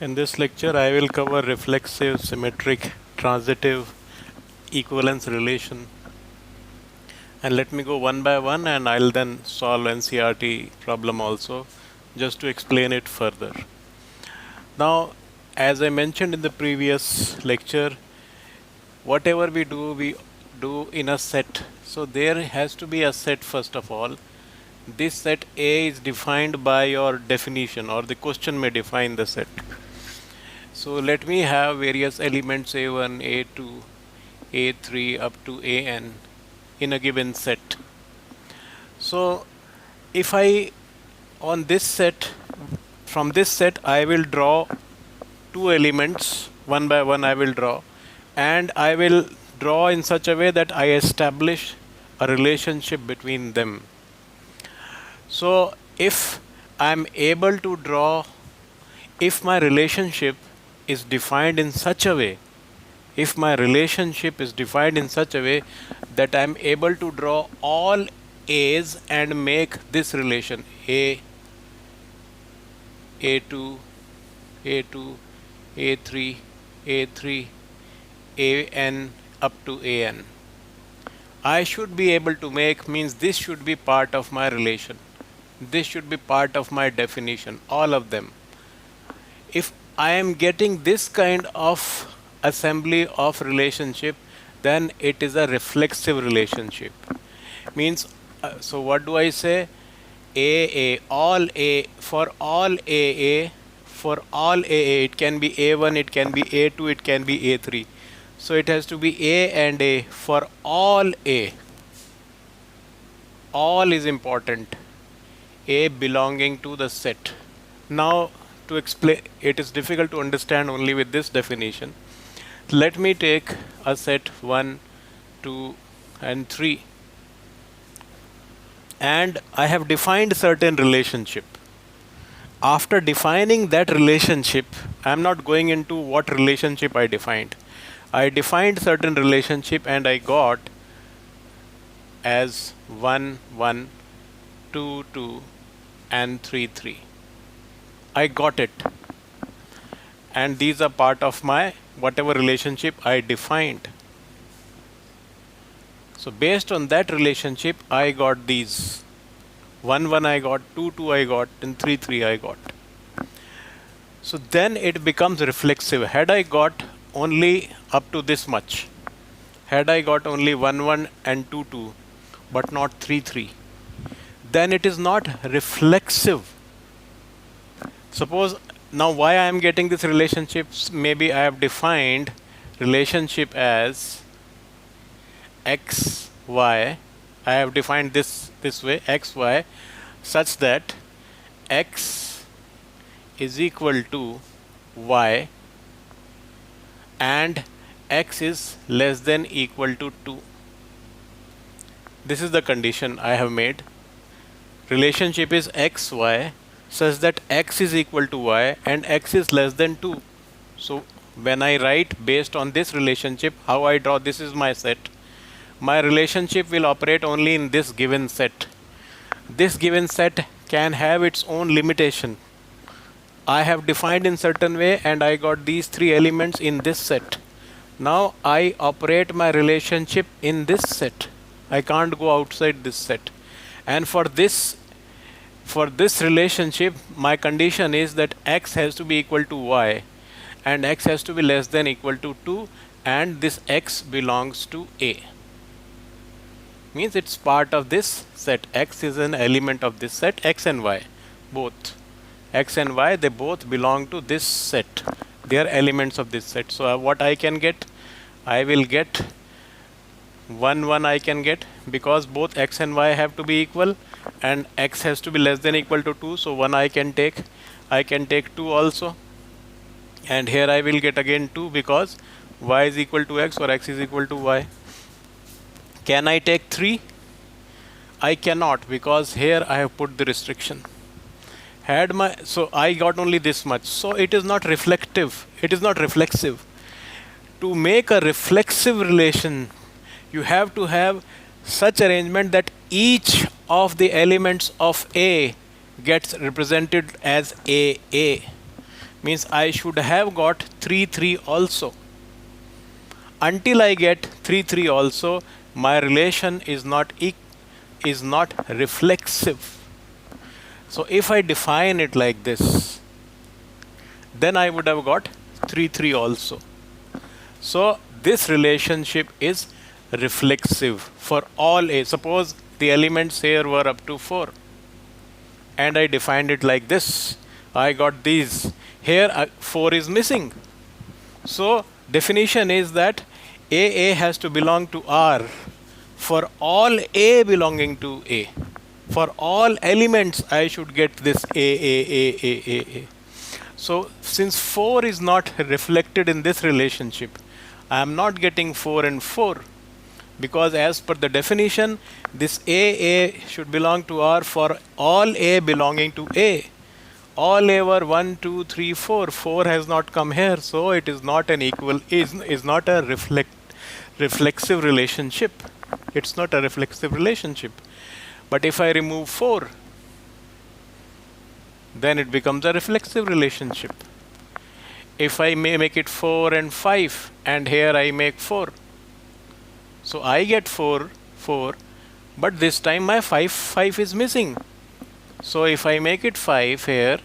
In this lecture, I will cover reflexive, symmetric, transitive, equivalence relation. And let me go one by one and I'll then solve NCERT problem also, just to explain it further. Now, as I mentioned in the previous lecture, whatever we do in a set. So there has to be a set first of all. This set A is defined by your definition, or the question may define the set. So let me have various elements A1, A2, A3 up to AN in a given set. So if I, on this set, from this set I will draw two elements, one by one I will draw, and I will draw in such a way that I establish a relationship between them. So if I'm able to draw, if my relationship is defined in such a way, if my relationship is defined in such a way that I'm able to draw all A's and make this relation A, A2, A2, A3, A3, AN up to AN. I should be able to make, means this should be part of my relation. This should be part of my definition, all of them. If I am getting this kind of assembly of relationship, then it is a reflexive relationship. Means, so what do I say? AA, all A, for all AA, for all AA, it can be A1, it can be A2, it can be A3. So it has to be A and A for all A. All is important. A belonging to the set. Now, to explain, it is difficult to understand only with this definition. Let me take a set 1, 2, and 3. And I have defined certain relationship. After defining that relationship, I am not going into what relationship I defined. I defined certain relationship and I got as 1, 1, 2, 2, and 3, 3. I got it. And these are part of my whatever relationship I defined. So based on that relationship, I got these. 1, 1 I got, 2, 2 I got, and 3, 3 I got. So then it becomes reflexive. Had I got only up to this much, had I got only 1, 1 and 2, 2, but not 3, 3, then it is not reflexive. Suppose now why I am getting this relationships, maybe I have defined relationship as x, y. I have defined this way, x, y, such that x is equal to y and x is less than equal to 2. This is the condition I have made. Relationship is x, y such that x is equal to y and x is less than 2. So when I write based on this relationship, how I draw, this is my set. My relationship will operate only in this given set. This given set can have its own limitation. I have defined in certain way and I got these three elements in this set. Now I operate my relationship in this set. I can't go outside this set. And for this relationship, my condition is that x has to be equal to y and x has to be less than equal to 2 and this x belongs to A. Means it's part of this set. X is an element of this set, x and y, both. X and y, they both belong to this set. They are elements of this set. So what I can get? I will get 1, 1 I can get, because both x and y have to be equal and x has to be less than equal to 2. So 1 I can take 2 also. And here I will get again 2 because y is equal to x or x is equal to y. Can I take 3? I cannot, because here I have put the restriction. So I got only this much. So it is not reflective. It is not reflexive. To make a reflexive relation, you have to have such arrangement that each of the elements of A gets represented as AA. means I should have got 3 3 also. Until I get 3 3 also, my relation is not reflexive. So if I define it like this, then I would have got 3 3 also. So this relationship is reflexive for all A. Suppose the elements here were up to 4 and I defined it like this. I got these. Here 4 is missing. So definition is that AA has to belong to R for all A belonging to A. For all elements I should get this A. So since 4 is not reflected in this relationship, I am not getting 4 and 4, because as per the definition, this AA should belong to R for all A belonging to A. All A were 1, 2, 3, 4. 4 has not come here, so it is not an equal, is not a reflexive relationship. It's not a reflexive relationship. But if I remove 4, then it becomes a reflexive relationship. If I may make it 4 and 5, and here I make 4, so I get 4, 4, but this time my 5 is missing. So if I make it 5 here,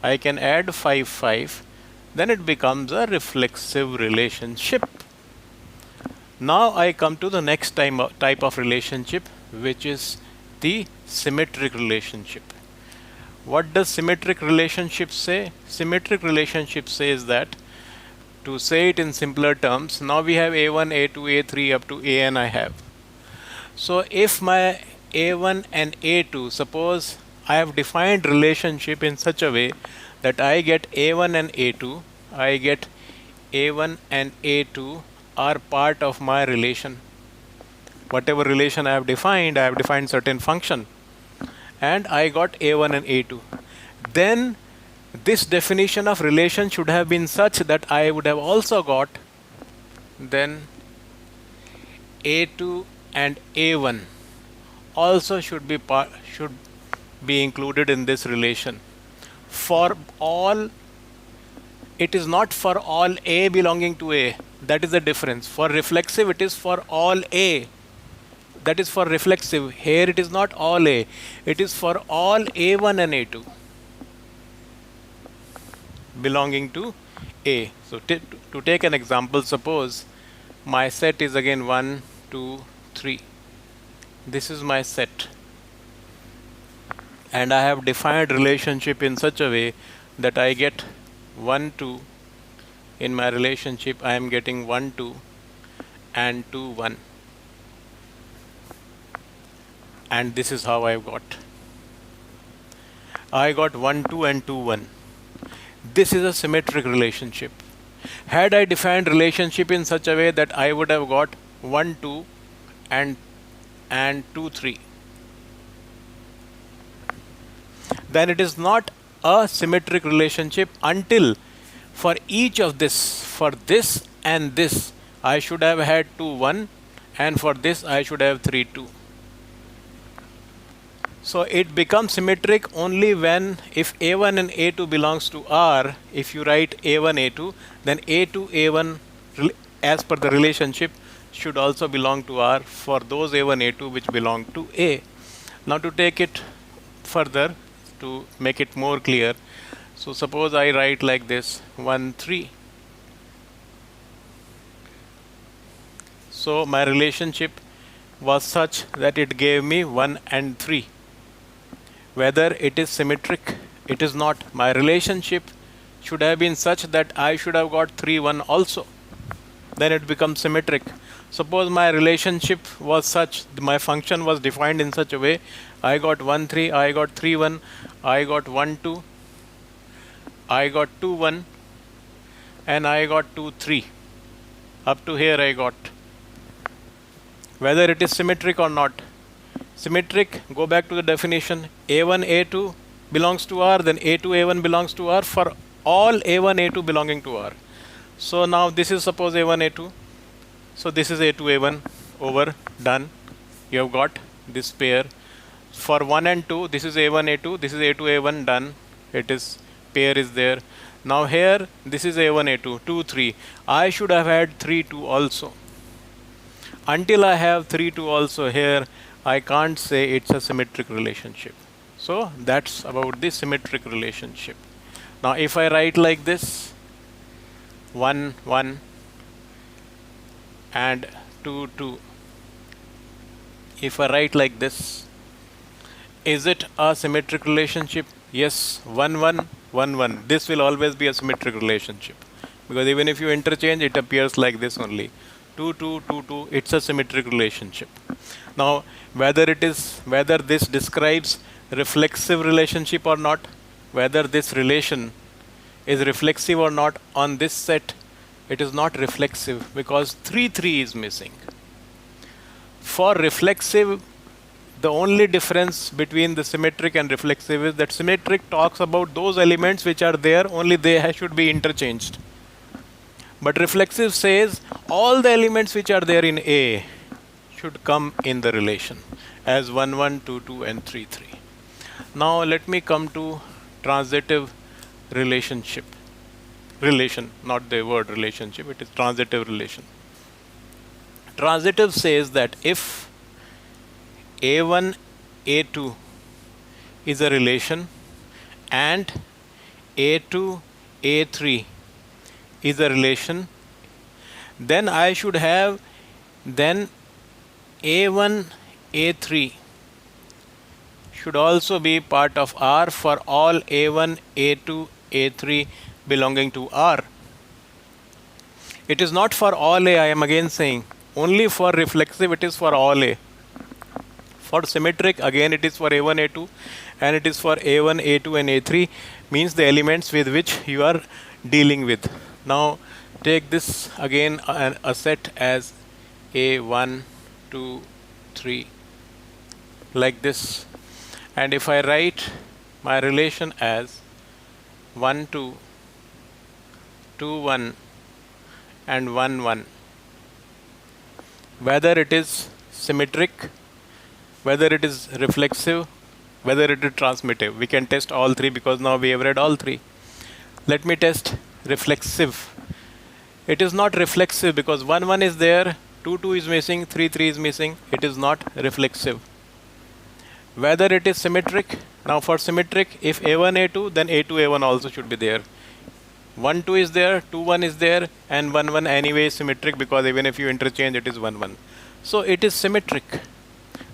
I can add 5, 5, then it becomes a reflexive relationship. Now I come to the next type of relationship, which is the symmetric relationship. What does symmetric relationship say? Symmetric relationship says that, to say it in simpler terms, now we have A1, A2, A3 up to AN I have. So if my A1 and A2, suppose I have defined relationship in such a way that I get A1 and A2, I get A1 and A2 are part of my relation. Whatever relation I have defined certain function, and I got A1 and A2. Then this definition of relation should have been such that I would have also got then A2 and A1 also should be included in this relation. For all, it is not for all A belonging to A. That is the difference. For reflexive, it is for all A. That is for reflexive. Here it is not all A. It is for all A1 and A2 belonging to A. So to take an example, suppose my set is again 1, 2, 3. This is my set. And I have defined relationship in such a way that I get 1, 2. In my relationship, I am getting 1, 2 and 2, 1. And this is how I got. I got 1, 2 and 2, 1. This is a symmetric relationship. Had I defined relationship in such a way that I would have got 1, 2 and 2, 3, then it is not a symmetric relationship until for each of this, for this and this, I should have had 2, 1, and for this I should have 3, 2. So it becomes symmetric only when, if A1 and A2 belongs to R, if you write A1, A2, then A2, A1 as per the relationship should also belong to R for those A1, A2 which belong to A. Now to take it further, to make it more clear, so suppose I write like this 1, 3. So my relationship was such that it gave me 1 and 3. Whether it is symmetric, it is not. My relationship should have been such that I should have got 3, 1 also. Then it becomes symmetric. Suppose my relationship was such, my function was defined in such a way, I got 1, 3, I got 3, 1, I got 1, 2, I got 2, 1, and I got 2, 3. Up to here I got. Whether it is symmetric or not. Symmetric, go back to the definition. A1, A2 belongs to R, then A2, A1 belongs to R for all A1, A2 belonging to R. So now this is suppose A1, A2. So this is A2, A1 over, done. You have got this pair. For 1 and 2, this is A1, A2, this is A2, A1, done. It is, pair is there. Now here, this is A1, A2, 2, 3. I should have had 3, 2 also. Until I have 3, 2 also here, I can't say it's a symmetric relationship. So that's about the symmetric relationship. Now if I write like this, 1, 1 and 2, 2. If I write like this, is it a symmetric relationship? Yes, 1, 1, 1, 1. This will always be a symmetric relationship. Because even if you interchange, it appears like this only. 2, 2, 2, 2, it's a symmetric relationship. Now, whether this describes reflexive relationship or not, whether this relation is reflexive or not on this set, it is not reflexive because 3, 3 is missing. For reflexive, the only difference between the symmetric and reflexive is that symmetric talks about those elements which are there, only they should be interchanged. But reflexive says all the elements which are there in A should come in the relation as 1, 1, 2, 2 and 3, 3. Now let me come to transitive relationship. Relation, not the word relationship, it is transitive relation. Transitive says that if A1, A2 is a relation and A2, A3 is a relation, then I should have then A1, A3 should also be part of R for all A1, A2, A3 belonging to R. It is not for all A, I am again saying. Only for reflexive it is for all A. For symmetric, again it is for A1, A2 and it is for A1, A2 and A3, means the elements with which you are dealing with. Now take this again a set as A1, 2, 3 like this, and if I write my relation as 1, 2, 2, 1 and 1, 1, whether it is symmetric, whether it is reflexive, whether it is transmittive, we can test all three because now we have read all three. Let me test reflexive. It is not reflexive because 1, 1 is there, 2, 2 is missing, 3, 3 is missing. It is not reflexive. Whether it is symmetric, now for symmetric, if A1, A2, then A2, A1 also should be there. 1, 2 is there, 2, 1 is there, and 1, 1 anyway is symmetric because even if you interchange, it is 1, 1. So it is symmetric.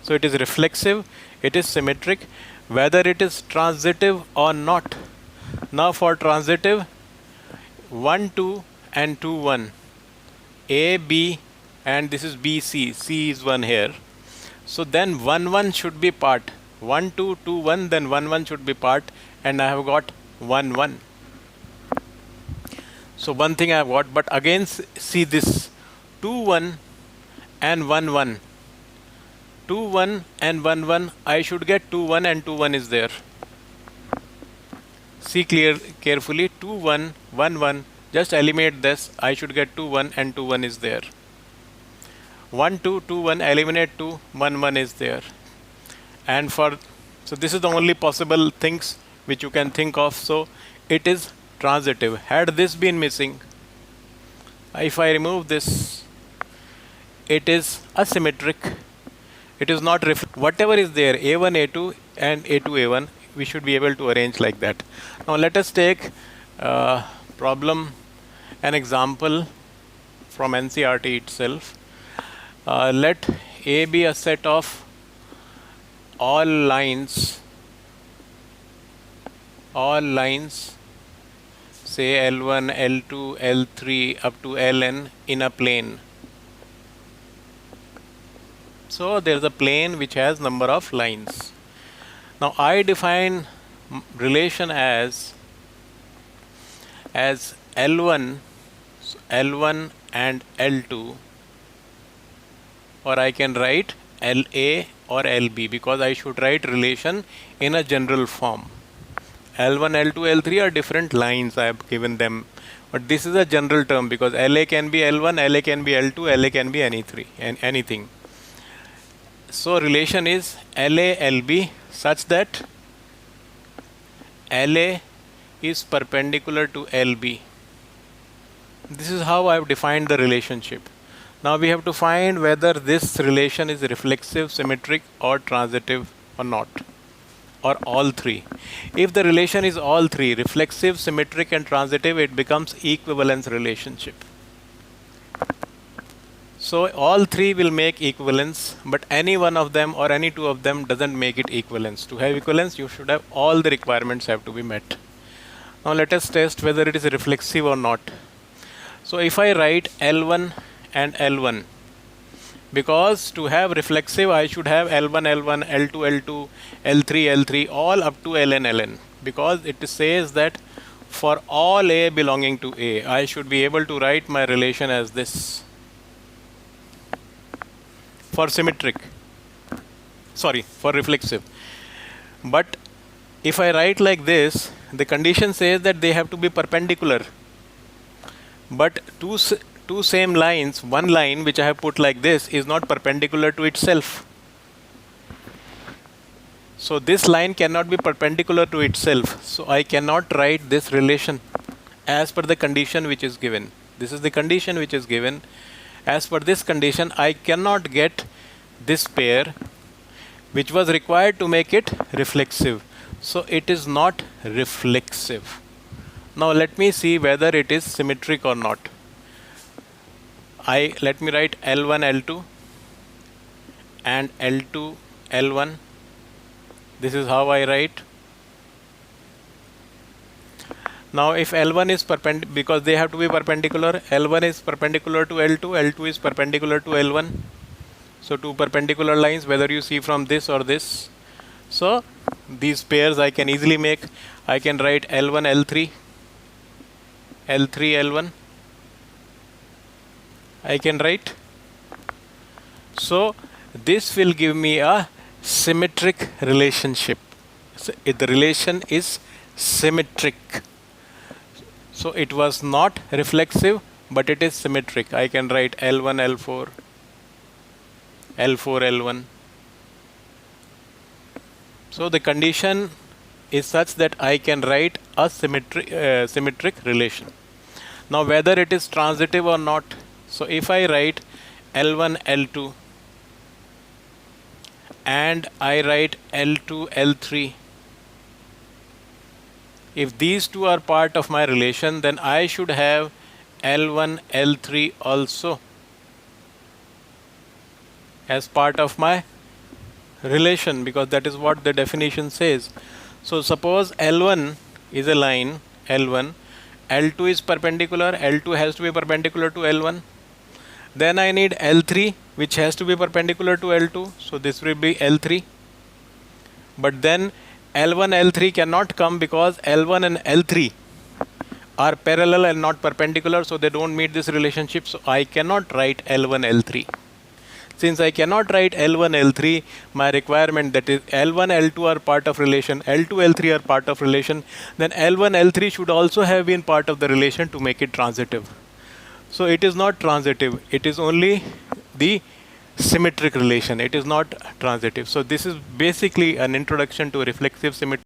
So it is reflexive, it is symmetric, whether it is transitive or not. Now for transitive, 1, 2 and 2, 1, A, B, and this is B, C. C is 1 here. So then 1, 1 should be part. 1, 2, 2, 1, then 1, 1 should be part, and I have got 1, 1. So one thing I have got, but again see this 2, 1 and 1, 1. 2, 1 and 1, 1. I should get 2, 1 and 2, 1 is there. See carefully 2, 1, 1, 1. Just eliminate this. I should get 2, 1 and 2, 1 is there. 1, 2, 2, 1. Eliminate 2, 1, 1 is there. And so this is the only possible things which you can think of. So it is transitive. Had this been missing, if I remove this, it is asymmetric. It is not whatever is there, A1, A2 and A2, A1, we should be able to arrange like that. Now let us take an example from NCERT itself. Let A be a set of all lines, say L1, L2, L3 up to Ln in a plane. So there is a plane which has number of lines. Now I define relation as L1, L1 and L2, or I can write LA or LB because I should write relation in a general form. L1, L2, L3 are different lines I have given them, but this is a general term because LA can be L1, LA can be L2, LA can be anything. So relation is LA, LB such that LA is perpendicular to LB. This is how I have defined the relationship. Now we have to find whether this relation is reflexive, symmetric, or transitive or not, or all three. If the relation is all three, reflexive, symmetric, and transitive, it becomes equivalence relationship. So all three will make equivalence, but any one of them or any two of them doesn't make it equivalence. To have equivalence, you should have all the requirements have to be met. Now let us test whether it is reflexive or not. So if I write L1 and L1, because to have reflexive I should have L1, L1, L2, L2, L3, L3, all up to Ln, Ln. Because it says that for all A belonging to A, I should be able to write my relation as this. For symmetric, for reflexive. But if I write like this, the condition says that they have to be perpendicular. But two same lines, one line which I have put like this is not perpendicular to itself. So this line cannot be perpendicular to itself. So I cannot write this relation as per the condition which is given. This is the condition which is given. As per this condition, I cannot get this pair which was required to make it reflexive. So it is not reflexive. Now let me see whether it is symmetric or not. Let me write L1, L2 and L2, L1. This is how I write. Now if L1 is perpendicular, because they have to be perpendicular, L1 is perpendicular to L2, L2 is perpendicular to L1. So two perpendicular lines, whether you see from this or this. So these pairs I can easily make. I can write L1, L3, L3, L1. I can write. So this will give me a symmetric relationship. So the relation is symmetric. So it was not reflexive, but it is symmetric. I can write L1, L4, L4, L1. So the condition is such that I can write a symmetric relation. Now whether it is transitive or not. So if I write L1, L2 and I write L2, L3, if these two are part of my relation, then I should have L1, L3 also as part of my relation, because that is what the definition says. So suppose L1 is a line, L1, L2 is perpendicular, L2 has to be perpendicular to L1. Then I need L3, which has to be perpendicular to L2. So this will be L3. But then L1, L3 cannot come because L1 and L3 are parallel and not perpendicular. So they don't meet this relationship. So I cannot write L1, L3. Since I cannot write L1, L3, my requirement, that is L1, L2 are part of relation, L2, L3 are part of relation, then L1, L3 should also have been part of the relation to make it transitive. So it is not transitive, it is only the symmetric relation, it is not transitive. So this is basically an introduction to reflexive symmetry.